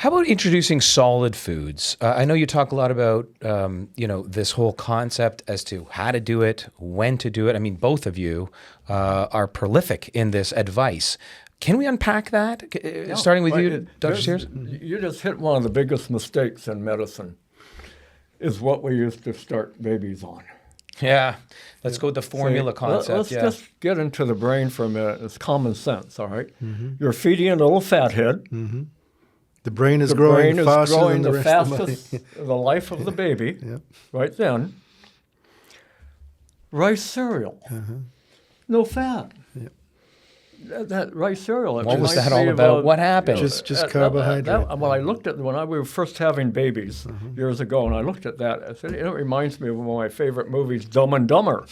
How about introducing solid foods? I know you talk a lot about, this whole concept as to how to do it, when to do it. I mean, both of you are prolific in this advice. Can we unpack that? Starting with you, Dr. Sears? You just hit one of the biggest mistakes in medicine, is what we used to start babies on. Yeah. Let's go with the formula concept. Let's just get into the brain for a minute. It's common sense, all right? You're feeding a little fathead. The brain is growing faster than the rest of the body. the life of the baby, right then. Rice cereal, no fat. That rice cereal. What was that all about? What happened? Just carbohydrate. When I looked at when we were first having babies years ago, and I looked at that, I said, it reminds me of one of my favorite movies, Dumb and Dumber.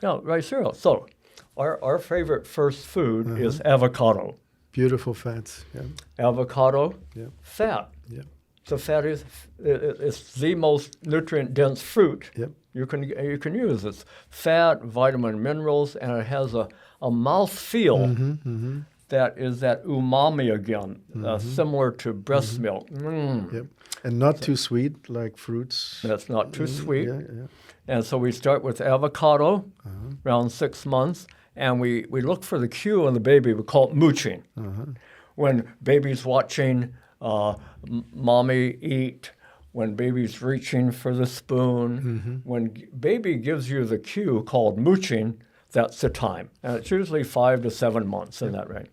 Rice cereal. So, our favorite first food is avocado. Beautiful fats. Yeah. Avocado, fat. Yeah. So fat it's the most nutrient-dense fruit you can use. It's fat, vitamin, minerals, and it has a mouthfeel that is that umami again, similar to breast milk. Yep. And not too sweet like fruits. That's not too sweet. And so we start with avocado around 6 months, and we look for the cue in the baby. We call it mooching. When baby's watching mommy eat, when baby's reaching for the spoon, when baby gives you the cue called mooching, that's the time. And it's usually 5 to 7 months in that range.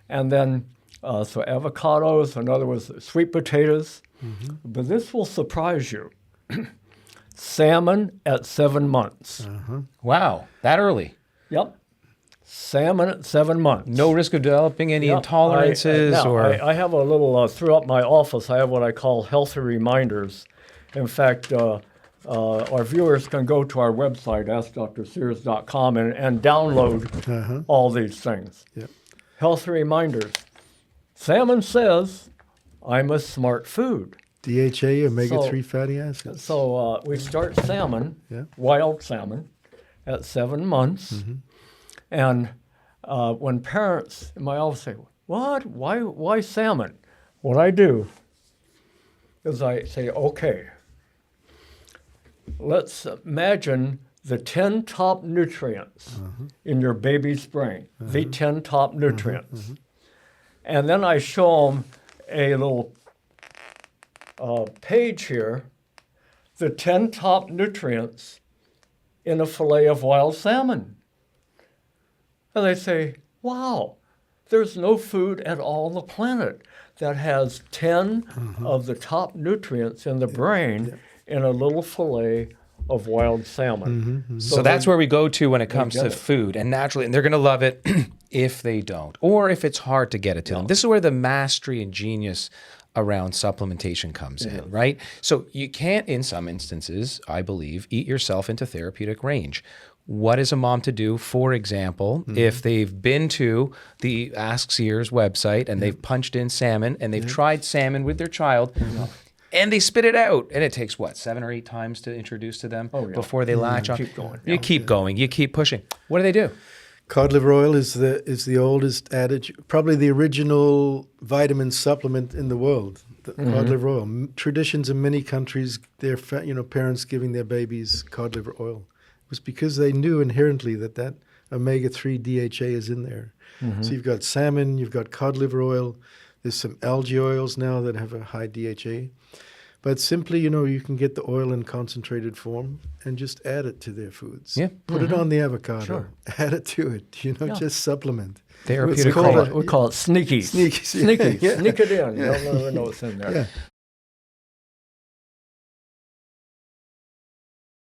And then, so avocados, in other words, sweet potatoes. But this will surprise you. Salmon at 7 months. Wow, that early. Yep. Salmon at 7 months. No risk of developing any intolerances I have a little, throughout my office, I have what I call healthy reminders. In fact, our viewers can go to our website, askdrsears.com, and download all these things. Healthy reminders. Salmon says, I'm a smart food. DHA, omega-3 fatty acids. So we start salmon, wild salmon, at 7 months. And when parents in my office say, what? Why salmon? What I do is I say, okay, let's imagine the 10 top nutrients in your baby's brain, the 10 top nutrients. And then I show them a little page here, the 10 top nutrients in a fillet of wild salmon. And they say, wow, there's no food at all on the planet that has 10 of the top nutrients in the brain in a little fillet of wild salmon. So that's where we go to when it comes to food. And naturally, and they're going to love it if they don't, or if it's hard to get it to them. This is where the mastery and genius around supplementation comes in, right? So you can't, in some instances, I believe, eat yourself into therapeutic range. What is a mom to do, for example, if they've been to the Ask Sears website and they've punched in salmon and they've tried salmon with their child and they spit it out, and it takes, 7 or 8 times to introduce to them before they latch on? Keep going. You keep going. You keep pushing. What do? Cod liver oil is the oldest adage, probably the original vitamin supplement in the world. Cod liver oil. Traditions in many countries, their parents giving their babies cod liver oil. It was because they knew inherently that omega-3 DHA is in there. So you've got salmon, you've got cod liver oil. There's some algae oils now that have a high DHA. But simply, you can get the oil in concentrated form and just add it to their foods. Put it on the avocado. Add it to it. Just supplement. Therapeutic. We call it sneaky. Sneak it in. You don't never know what's in there.